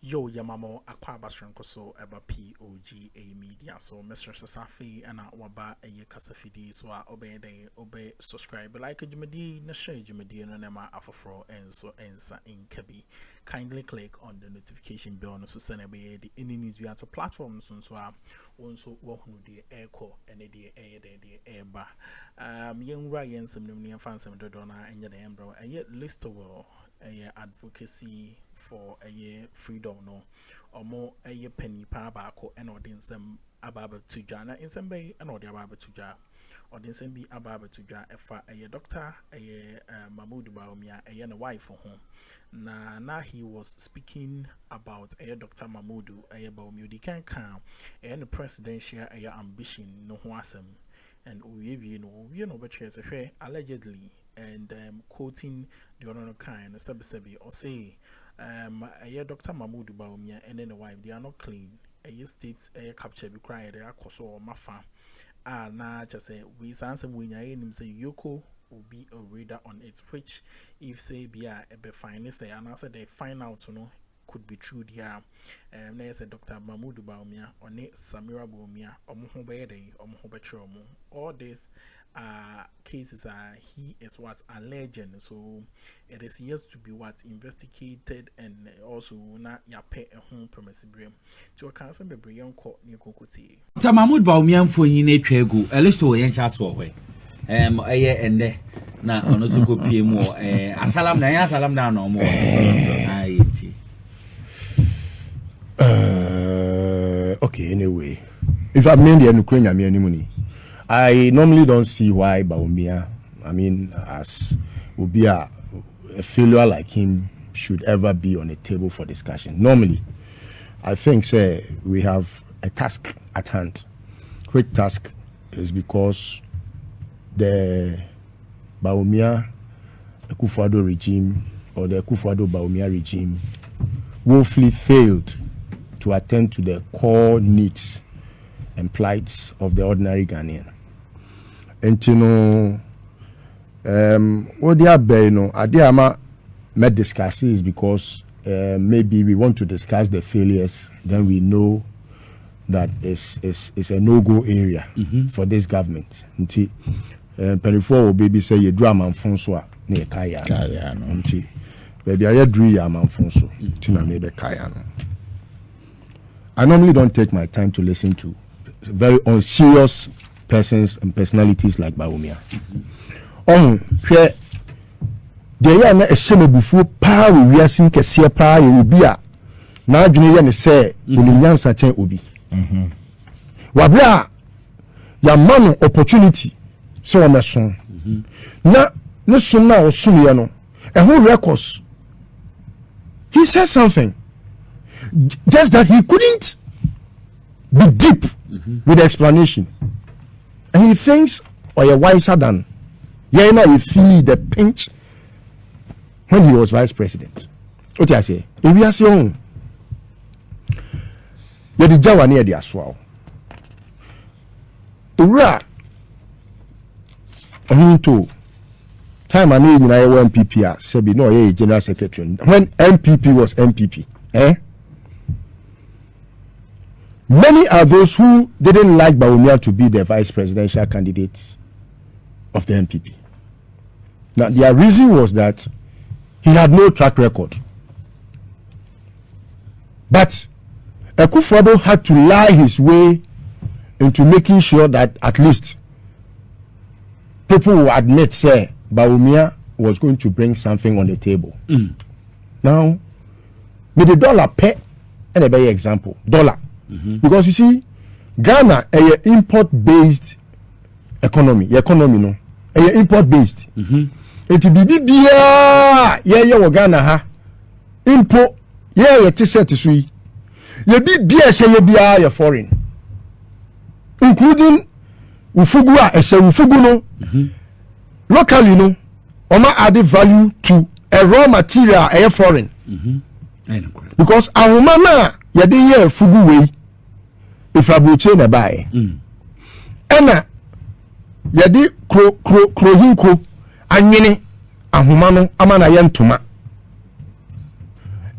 Yo, Yamamo, Aquabastranco, so about POG Media. So, Mr. Safi and Waba, a Casafidi, so I obey, subscribe, like a Jumadi, Nasha Jumadi, and Nema Afafro, and so Ensa in Kabi. Kindly click on the notification bell to send away the any news we have to platforms, so I also walk the EOCO and the air. Young Ryan, some Lumian fans, some Dodona, and your Embro, and yet list of advocacy for a year freedom no or more a year penny pabako and ordin some ababa to jana in some bay and order ababa to jar or then send be ababa to jar a doctor a Bawumia a wife for home now he was speaking about a Dr. Mamudu a Bawumia can come and the presidential ambition no wasem and we know but allegedly and quoting the honor kind sabi or say Dr. Mamudu Bawumia and then the wife they are not clean a state capture be cried they are koso or mafa na just say we answer when him say EOCO will be a radar on it which if say be a fine say and answer they find out could be true there na say Dr. Mamudu Bawumia or Samira Bawumia all this cases are he is what's alleged, so it is yet to be what investigated and also not ya pay a home premise brim to a council be brilliant court near Kokoti. Mahmoud Bawumia for you tregu a list of young chats away. A year and there now on also go pay more asalam na salam down no more. Okay, anyway, if I mean the Ukrainian money. I normally don't see why Bawumia, as would be a failure like him, should ever be on a table for discussion. Normally, I think, we have a task at hand. Which task is because the Bawumia Akuffo regime or the Akuffo Bawumia regime woefully failed to attend to the core needs and plights of the ordinary Ghanaian. And what they are Adiama met discuss is because maybe we want to discuss the failures, then we know that it's a no-go area for this government. Until Perifo baby say you do a man François near Kaya. Baby I drew ya man François Tina maybe Kaya. I normally don't take my time to listen to very unserious persons and personalities like Bawumia. There are a shame before power we are seeing Kessia power will be a now Junior say Bolivian Sachen Obi. Wabra ya man opportunity so on a son. No soon now Sumiano a whole records. He said something just that he couldn't be deep with the explanation. And he thinks or you're wiser than you feel the pinch when he was vice president. What I say? If we are saying you the Jawa near the Aswao. Ura to time I need I MPP Sebi no general secretary. When MPP was MPP, many are those who didn't like Bawumia to be the vice presidential candidate of the MPP. Now, their reason was that he had no track record. But Akuffo had to lie his way into making sure that at least people will admit, say, Bawumia was going to bring something on the table. Now, with the dollar pay, and a better example, dollar. Because you see, Ghana is an import-based economy. No, is import-based. It be Ghana ha import t-shirt sui. Be foreign, including ufugu no. Locally no, oma added value to a raw material a foreign. Because our mama yade fugu way. If I will chain a buy, Anna Yadi Krohinko, Anyini, Ahumano, Amana Yantuma.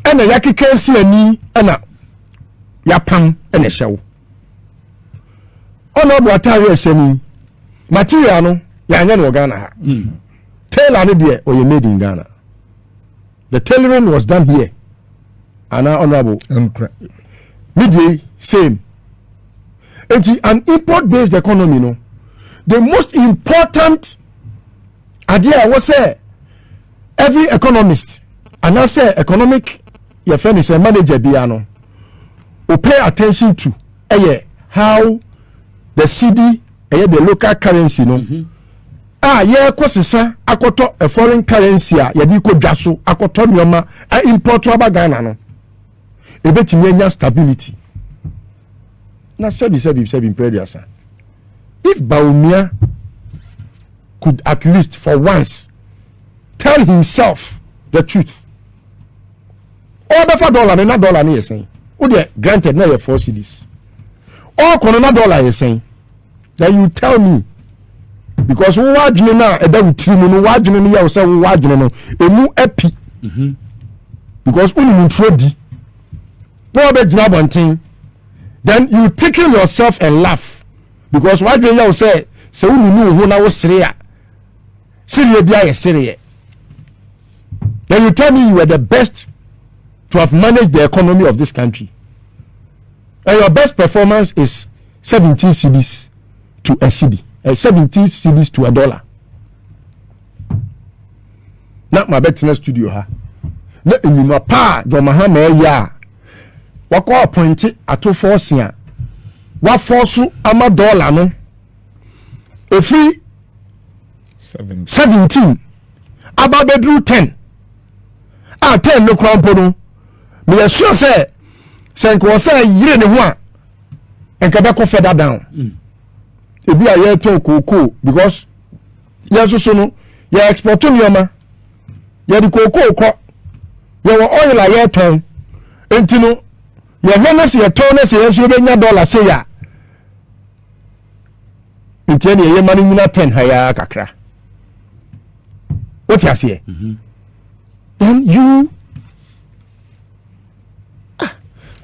and a yaki can see a knee and a yapam and a show. Oh no, what are you saying? Material, Yangan or Ghana. Tail on it, or you made in Ghana. The tailoring was done here. And now honorable. Midway, same. And an import-based economy, no. The most important idea was say every economist and I say economic your friend is a manager biano will pay attention to how the cedi the local currency no kwasisa akoto a foreign currency yedi ko dwaso akoto nyoma import aba Ghana no ebetimi anya stability na sebi previous. If Bawumia could at least for once tell himself the truth, all the $4 and $1 is saying, oh, they granted now 4 cedis. All $1 is saying, then you tell me because we watch now a double team, we watch me, I say we watch no, a new epi because we need to no be job on thing. Then you tickle yourself and laugh. Because what you say, so we knew who now was Syria. Syria be Syria. Then you tell me you were the best to have managed the economy of this country. And your best performance is 17 cedis to a cedi. 17 cedis to $1. Not my bet in the studio, ha. No, in my pa, the Mahama ya. What call appointed Akuffo. What force ama $1 no? A free 17. About bedroom 10. 10 no crown pono. Me sure say nko say yire ne ho a enka be ko further down. E bi a ye ton koko because ye so no ye export nyoma. Ye di koko ko. Ye wo oil a ye ton. Enti no ye hwana se ye ton na se ye so be nya $1 say ya. Enti ne ye mani nyina 10 haya kakra. What you say? Then you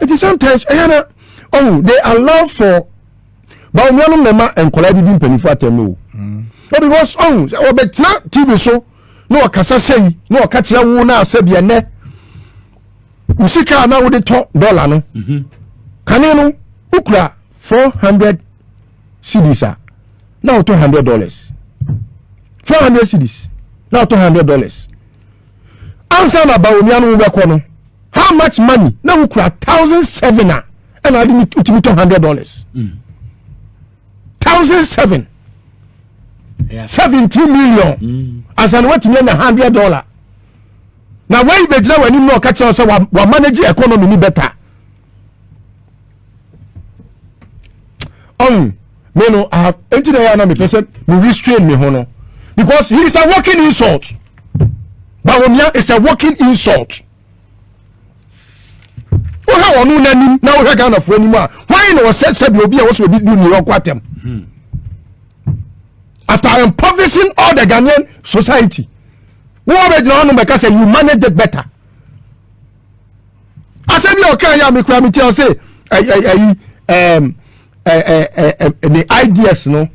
it is sometimes they allow for Bawumia no mema and collide bi mpanifu atemu because obetina TV so no akasa sei no akatira wo na asabia ne usika na wo de to $1 no kane no ukura 400 cedis now $200 400 cedis now $200 answer na Bawumia no be ko no how much money now ukura 1,007 and I didn't $200 1,007 70 million as an what million $100 now when you be when you know catch us we manage economy ni better me no I have engineer na me person me restrain me hono because he is a walking insult. Bawumia is a walking insult. How on nanim now we Ghana for anymore. Why no said be obi also be do New York kwatem. After impoverishing all the Ghanaian society. What be no because you manage it better. I said you okay ya me kra me tell say the ideas no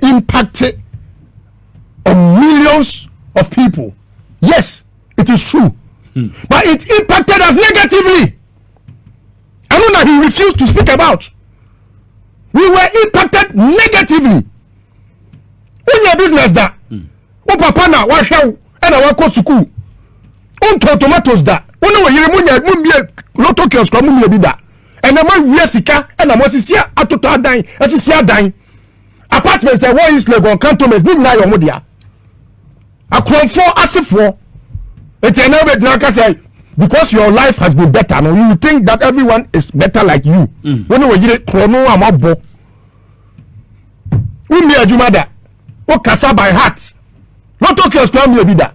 impacted on millions of people. Yes, it is true. But it impacted us negatively. I know that he refused to speak about. We were impacted negatively. On your business that papa na wa hwew and wa ko school. On tomatoes that. On we yire munya loto kios ko munya bi da. And na ma sika and na mo sisia atoto adan, asisia adan. Apartments e one is Legon cantonments bi na yo mo dia. Akromfo asefo. It's another now say because your life has been better. No, you think that everyone is better like you. When you were chrono amabo, we be a jumada. O kasa by heart. Not talk your strong you be that.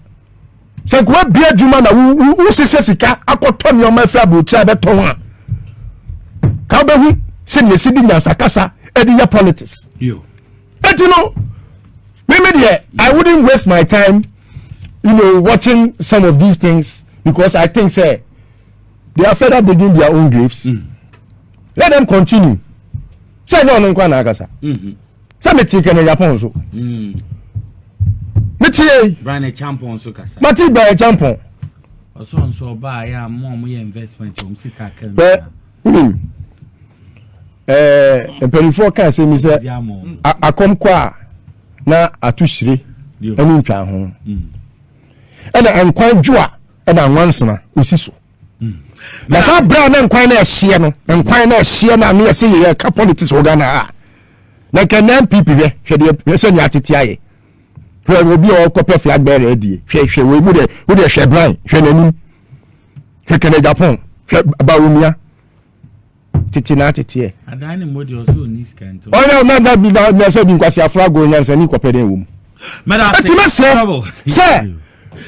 So go be a jumada who says sika akoton your my fabu chabe tonwa. Kabehu sin ye sidi nya sakasa ediya politics. You. But you know, maybe I wouldn't waste my time watching some of these things because I think say they are further digging their own graves. Let them continue. Say no no kwana akasa. Say me think na Japan so. Me tie Brian Champon so kasa. Mati Brian Champon. So ba ya mo investment o sika kan. Perifo kan say me say akom kwa na atushire ani ntwa ho. Ena enkwan dwoa ena anwansena osiso. Na sa bra na nkwan na ehye no nkwan na ehye na me say ye ka politics organa na kan MPP hwe se nya tete aye hwe obi o kope flag bearer adie hwe we mu de hwe Brian hwe nanum hwe kan Japan hwe Bawumia tete na tete adani modi also ni scan to oh no na say bi nkwasi afrago nyansa ni kope den wom say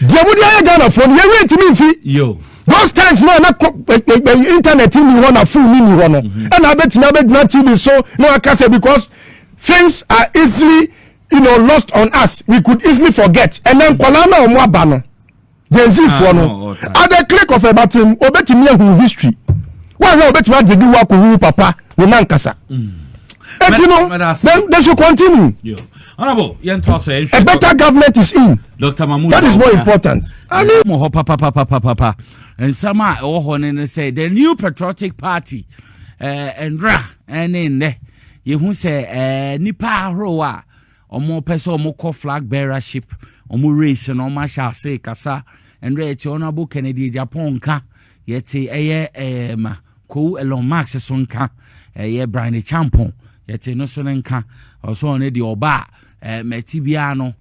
dia mudi aye Ghana phone ye wait me fi yo those times no na internet in me na phone in me and I bet na TV so no akase because things are easily lost on us. We could easily forget and then kolana omo aba no Gen Z for no at the click of a button obetimi hu history why no obetimi dey do work hu papa we man kasa they should continue. Yo. Honorable, a better government is in. Dr. Mahmoud. That is more important. I mean, and some are say the new patriotic party and in there. You who say nipa roa or more person or more flag bearership or more race and or marshal say kasa and rate honorable Kennedy Japan ka yet say ko Elon Musk sonka Brian Champon. Yete no so nka oso ne de oba metibia no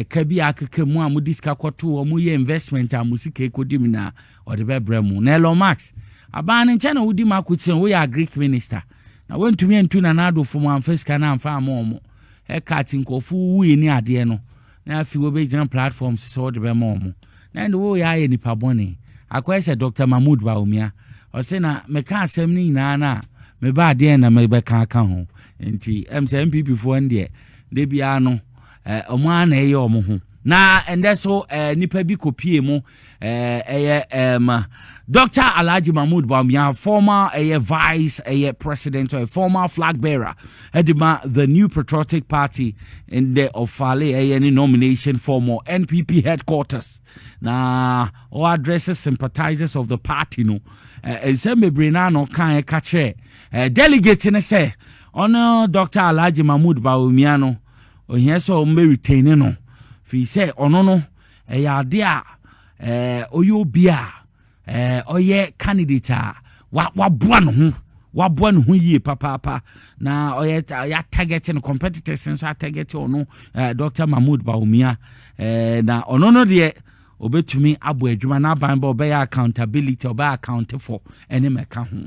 ka bi akeke mu amudiska kwato o mu ye investment amusika ekodim na ode bebremu na Elon Musk aba ne nche na wudi makutin wo ya Greek minister na wentumi entu na Addo fo mu amfeska na amfa amomo ka tinkofu wu ni ade no na afi wo be gina platforms so ode be momo na ndo wo ya ye nipa bone akwese Dr. Mahmoud Bawumia o se na meka asem ni na me ba de na me be kan ho nti MPP fo ndie de bia no omo ana eye omo ho na ende so nipa bi kopie mu Dr. Alhaji Mahmoud Bawumia, former vice president or former flag bearer edima the new patriotic party in the ofale any nomination for more NPP headquarters na or addresses sympathizers of the party no say mebrina no kan kache delegate ne say ono Dr. Alhaji Mahmoud Bawumia no ohia so me retain no fi say ono no ade a oyobia oye candidate waboa no ho yie papa na oye ya targeting competitors so target ono Dr. Mahmoud Bawumia na ono no de obetumi abo adwuma na ban ba obeya accountability obeya account for ene meka ho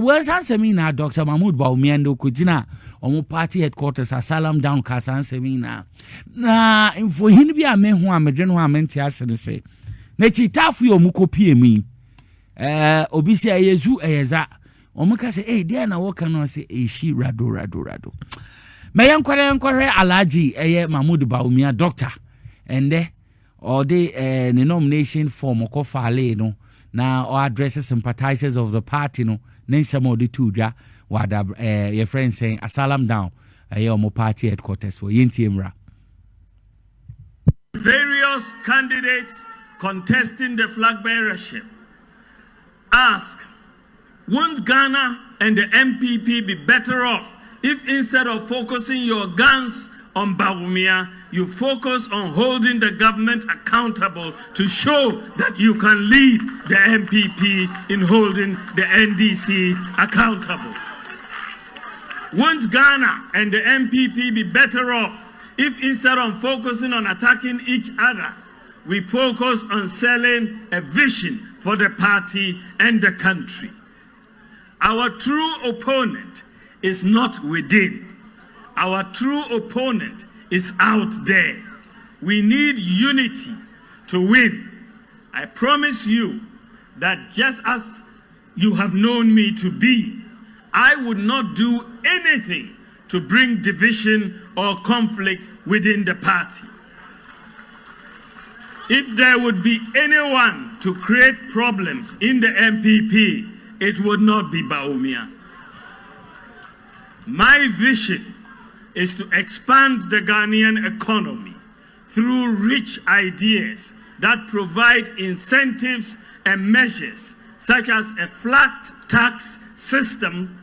was answering na Dr. Mahmoud Bawumia ndo kujina omo party headquarters asalam down kasa answering na info hin bi a me ho a medwe no a menti asene se na chitafu yo mukopie mi obi se ayezu eyeza omuka se dia na woka no se eshi rado me yankware Alhaji Mahmoud Bawumia doctor ende or the nomination form okofale no na or addresses sympathizers of the party no nensam of the tuja wada your friend saying asalam down omo party headquarters for yentiemra various candidates contesting the flag bearership ask, won't Ghana and the MPP be better off if instead of focusing your guns on Bawumia, you focus on holding the government accountable to show that you can lead the MPP in holding the NDC accountable? Won't Ghana and the MPP be better off if instead of focusing on attacking each other, we focus on selling a vision for the party and the country? Our true opponent is not within. Our true opponent is out there. We need unity to win. I promise you that just as you have known me to be, I would not do anything to bring division or conflict within the party. if there would be anyone to create problems in the MPP, it would not be Bawumia. My vision is to expand the Ghanaian economy through rich ideas that provide incentives and measures such as a flat tax system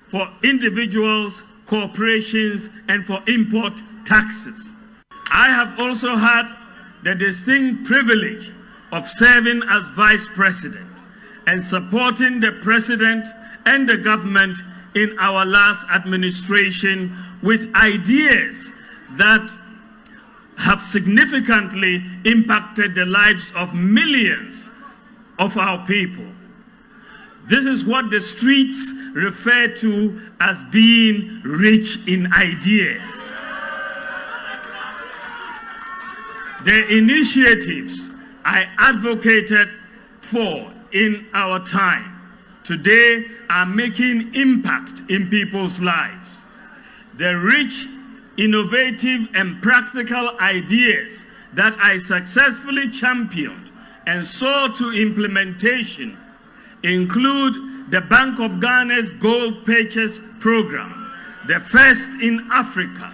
for individuals, corporations, and for import taxes. I have also had the distinct privilege of serving as Vice President and supporting the President and the government in our last administration with ideas that have significantly impacted the lives of millions of our people. This is what the streets refer to as being rich in ideas. The initiatives I advocated for in our time today are making impact in people's lives. The rich, innovative, and practical ideas that I successfully championed and saw to implementation include the Bank of Ghana's Gold Purchase Program, the first in Africa,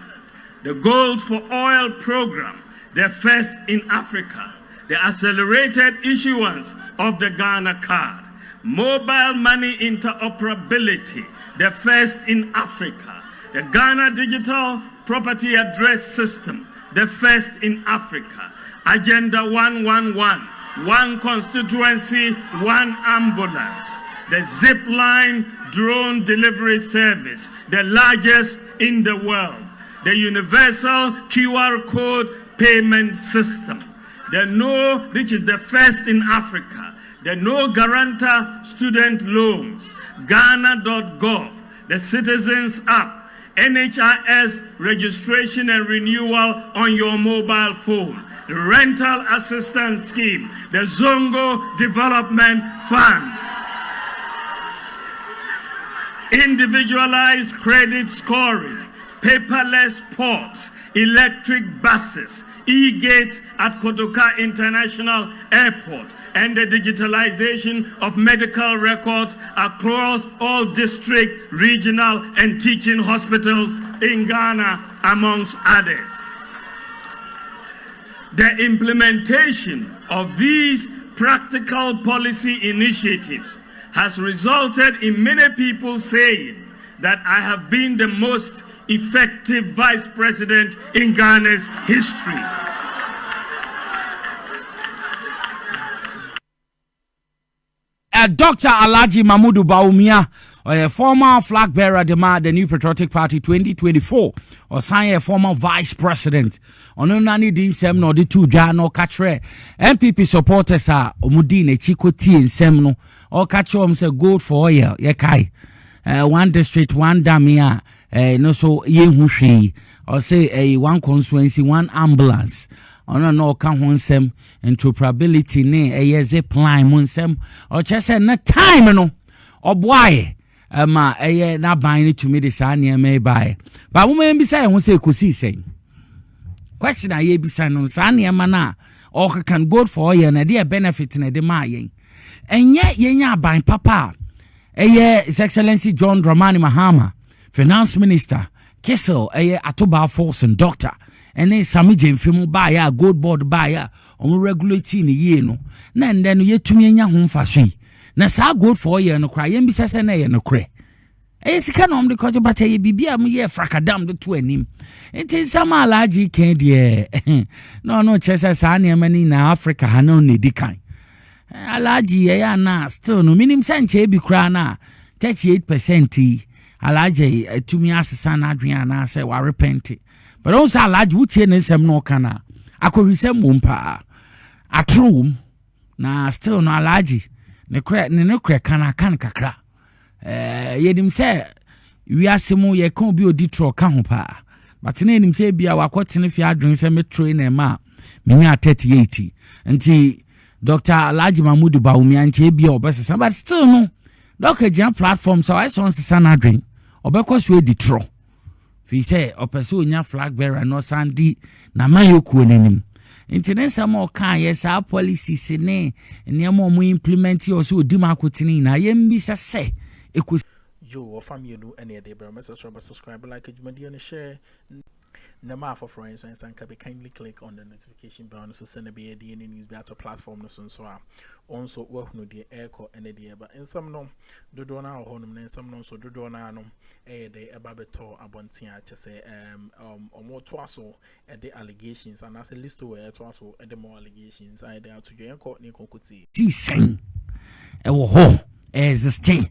the Gold for Oil Program, the first in Africa, the accelerated issuance of the Ghana card, mobile money interoperability, the first in Africa, the Ghana Digital Property Address System, the first in Africa, Agenda 111, one constituency, one ambulance, the Zipline drone delivery service, the largest in the world, the universal QR code payment system, the No, which is the first in Africa, the No Guarantor student loans, Ghana.gov, the Citizens app, NHIS registration and renewal on your mobile phone, the Rental Assistance Scheme, the Zongo Development Fund, individualized credit scoring, paperless ports, electric buses, e-gates at Kotoka International Airport, and the digitalization of medical records across all district, regional, and teaching hospitals in Ghana, amongst others. The implementation of these practical policy initiatives has resulted in many people saying that I have been the most effective vice president in Ghana's history. Dr. Alhaji Mahmoud Bawumia, a former flag bearer, the new Patriotic Party 2024, or sign a former vice president. Ononani din sem no de two jano katre. MPP supporters are Omudine Chiko T in Semno, or catch say gold for oil, yekai. One district, one damia, no so ye hushi, or say a one constituency, one ambulance. Ono no ka ho nsem interoperability ne eyeze plan mo nsem o chese na time no oboaye ma eye na ban ni tumi de sa ne me bae ba wo me bisa ho se kosi sen question aye bisa no sa ne ma na o can go for oil na de benefit na de ma yen enye yenya ban papa eye His Excellency John Dramani Mahama, Finance Minister, Kissel eye Atoba Force and Doctor and then Sami Jemfimu buyer, gold board buyer, on regulating a year no. Nan then ye to me home for she. Na sa good for ye no cry, and be sasane no cray. As can on the culture, but a be a mere fracadam the two and him. It is some allergy can't ye. No, chesa sani many in Africa, Hanoni decline. Allergy, ya na, still no minim sanche be crana, 38% tea. Allergy to me as San Adriana say, wa repent. But also large would say some no cana. I could resem wumpa. Atroc na still no large. Ne crack ne no crack can kakra. Yedim say we are simo ye can't be a ditro campa. But in him say be our cotton if you are drinking some train and ma. Minya 3080. And Dr. Alhaji Mahmoud Bawumia and be your best. But still no. Doctor Jam platform so I saw on Sana drink. Or because we ditro. Fi say opeso nya flag bearer no sandi na mayoku enim internet some kan yes our policies ne nneɛma mo implement yo so odi makotini na yembisa se eku yo family no ene de bro message subscribe like adwumadi and share Nama for friends and can be kindly click on the notification bell so send a be any news be at a platform no so also work no the EOCO and the but in some no do na honum and some no so do na no de ababeto abontia to say or more twaso and the allegations and as a list where twaso and the more allegations I there to join court ni konkuti ti sen e wo ho existe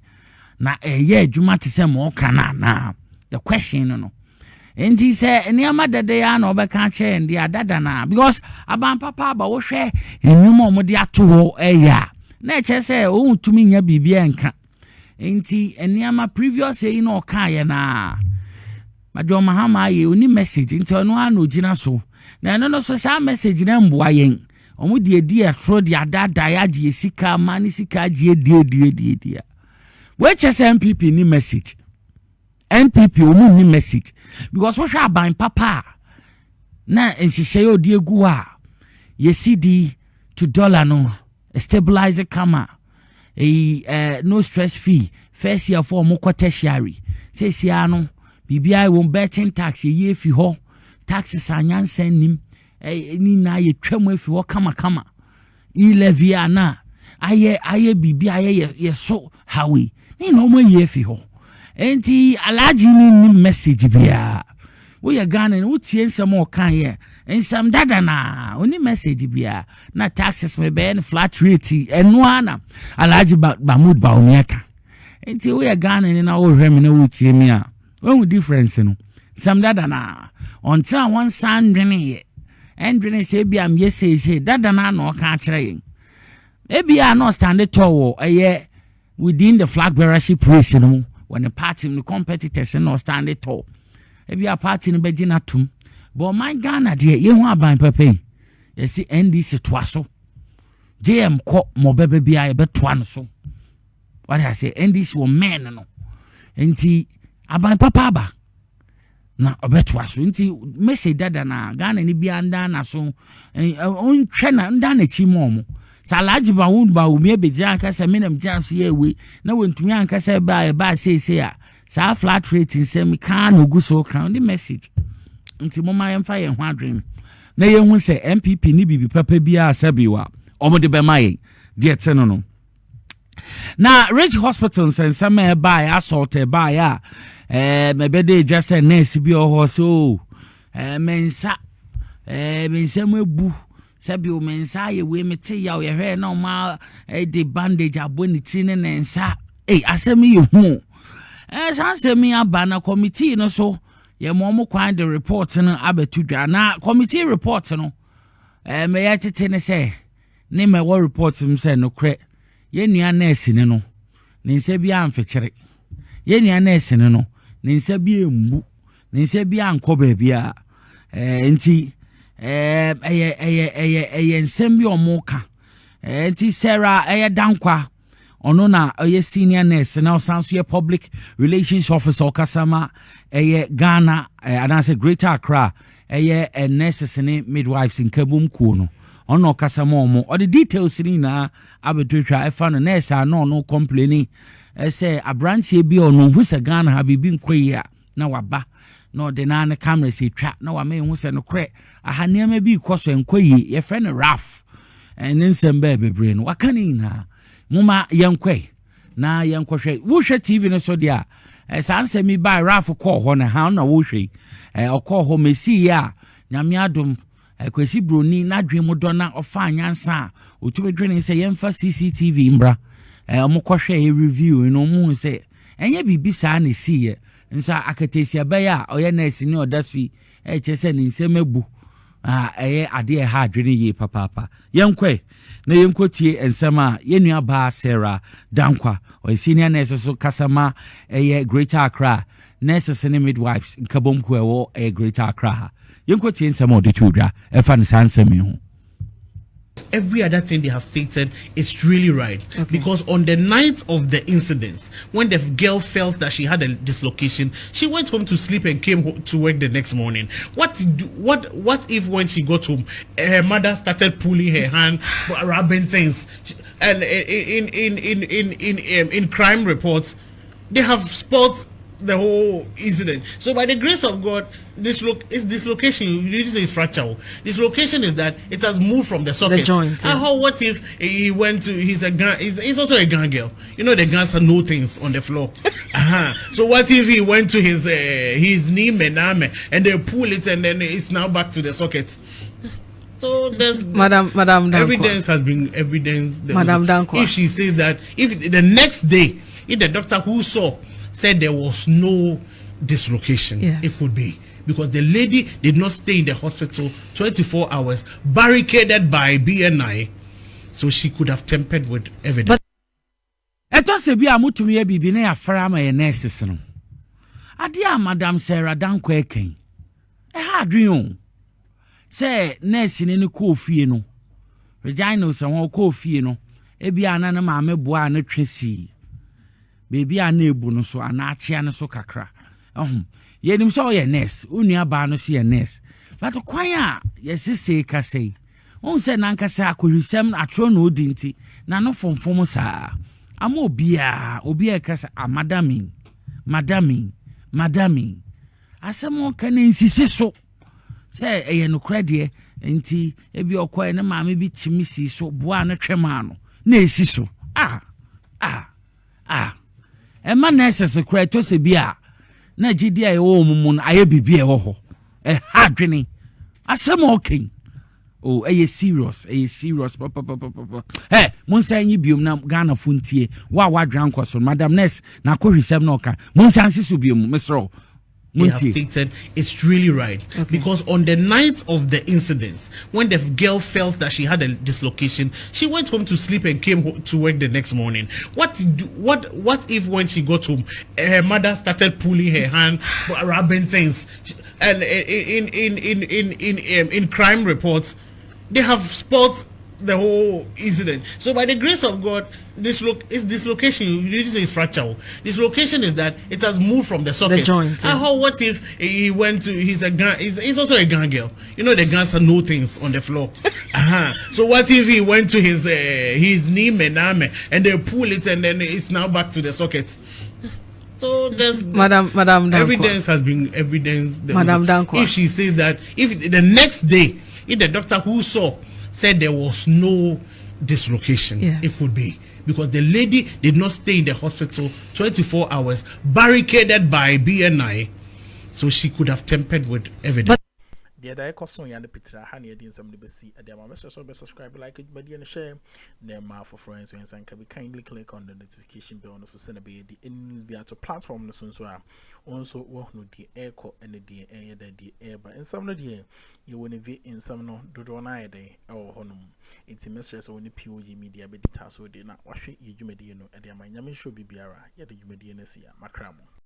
na ye adwuma te say mo kana na the question no and he said, Niama de Deano Becanche and the Adadana, because Aban Papa Bawoshe, and you more dia to a ya. Nature say, oh, to me, ya be bianca. Ain't he, and Niama previous say no Kayana. Madame Mahama, you need message into no one who so. Now, no, so some message in Mboying. Omu dear, throw the Adad Diadi, Sika, Manisika, dear. Which is MPP ni message. NPP omu ni message because what shall buy papa na enshishe yo die guwa ye CD to dollar no a stabilizer kama no stress fee first year for mo tertiary say sia no BBI won betting tax ye fi ho taxes anyansen nim ni na ye twam afi ho kama levy ana aye BBI ye so hawi ni no mo ye fi ho enti alaji ni message bia wo ye Ghana wo tie nsem o kan ye nsem dada na oni message bia na taxes me be flat rate eno ana alaji Bawumia ka enti wo ye Ghana ni na wo hwem na wo tie mi a wo difference no nsem dada na until one san dwene ye endwene se bia am ye say dada na no ka kire yen e bia no stand tall within the flag bearership race no when the party the competitors no stand tall if you are party no begina tum but my Ghana there ye hu aban pepe you see NDC twaso JM ko mo bebe bia ye betoa no so what I say NDC wo men no enti aban papa ba na obetoa so enti message dada na Ghana ni bia nda na so on twa na nda na chi mo Salaji Bawumia beja kasa minam jams ye we na wentumi ankasa ba say a sa flat rate nsem kan oguso kan the message nti mo ma yemfa ye ho adwen na ye hu se MPP ni bibi papa bia asabiwa omo de be mai de eteno no na Rich Hospital nsem ba ya assault ba ya mebe de just nurse bi o so mensa mensem ebu sabi o mensa ye we mete ya o ye hwe na o ma de bandage aboni tri ne nsa asemi ye hu sansemi abana committee no so ye mo kwan the report no abetu dwa na committee report no me ya tete ne se ne me wo report m se no kre ye nua nurse ne no ne nsa bi amfekere ye nua nurse ne no ne nsa bi embu ne nsa bi anko ba bia enti nsem bi omoka enti Sarah dankwa ono na senior nurse na osanso ye public relations officer okasama Ghana and I say Greater Accra nurses ne midwives in kabum ku no ono okasama omo all the details ni na abetwa efa no nurse no complaining say abrantie bi ono hu se Ghana ha bibi nkoyi na waba no de na camera say twa na wa me hu se no kre ahaniama bi koso enkoyi ye friend Raf and nsem ba bebre no wakani na muma yankwe na yankwhwe wo hwe TV no so dia sanse mi ba Raf call ho na ha na wo hwe okọ ho mesi ya nyame adom kwesi broni na dwem do na ofa anyansa otumi dwene se yemfa CCTV mbra omukọhwe review no mu se enye bibi sa na siye nsa akatesia ba ya oye nurse ni odafi chese ni nsem ebu ade ha adwene ye papa yenkwe na yenkotie ensema yenua ba Sarah dankwa o senior nurse so kasama Greater Accra nurses and midwives nkabomku ewo Greater Accra yenkotie ensema ode tudwa efa ne sansemi ho every other thing they have stated is really right. Because on the night of the incidents, when the girl felt that she had a dislocation, she went home to sleep and came to work the next morning. What if when she got home, her mother started pulling her hand, rubbing things, and in crime reports, they have spot the whole incident. So by the grace of God, dislocation. You need to say it's fracture. Dislocation is that it has moved from the socket. The joint. Yeah. What if he went to? He's also a gun girl. You know the guns have no things on the floor. So what if he went to his knee mename and they pull it and then it's now back to the socket? So there's Madam evidence has been evidence. Madam Dankwa. If she says that, if the next day, if the doctor who saw said there was no dislocation, it would be because the lady did not stay in the hospital 24 hours, barricaded by BNI, so she could have tampered with evidence. But eto se bia mutumi ya bibi na ya fara ma ye nurses no. Ade a Madam Sarah Dankwa eken. Ha adwen o. Say nurse ni ko fie no. Regina se won ko fie no. E bia na na maame boa na twesi. Baby a nebu no so anachia no so kakra. Yenim so ye nurse, unua ba no so ye nurse. But kwan a yesese ka sei. On se na nka se akohwisem atro no odinti na no fomfom saa. Ama obia ka se madami. Asemo ka na insisi so. Se eye no krede enti ebi okoe na maame bi chimisi so boa no twema no. Na esi so. Emma nurses kura to se bia na gidi aye wo mumun aye bibie wo ho ha dwene asem okin oh aye serious papa mun say nyi biom na Ghana funtie wa dwan kwaso Madam Nurse na kohwisem na oka mun say ansiso biom mesro. They have stated it's really right. Because on the night of the incidents, when the girl felt that she had a dislocation, she went home to sleep and came to work the next morning. What if when she got home, her mother started pulling her hand, rubbing things, and in crime reports, they have spot the whole incident. So by the grace of God, dislocation. You need to say it's fracture. Dislocation is that it has moved from the socket. The joint. What if he went to? He's also a gun girl. You know the guns have no things on the floor. So what if he went to his knee mename and they pull it and then it's now back to the socket? So there's Madam evidence has been evidence. Madam Dankwa. If she says that, if the next day, if the doctor who saw said there was no dislocation, it would be because the lady did not stay in the hospital 24 hours, barricaded by BNI, so she could have tampered with evidence. The other question you picture honey didn't somebody be see at the moment so be subscribe like it and share them for friends and can be kindly click on the notification bell on so send be the news be at a platform no so also work no the EOCO and the air but in some of the you will be in some no do na day or honum it's a message on the POG Media be details so they not wash it you media no and the my show be biara ya the media na sia Akroma.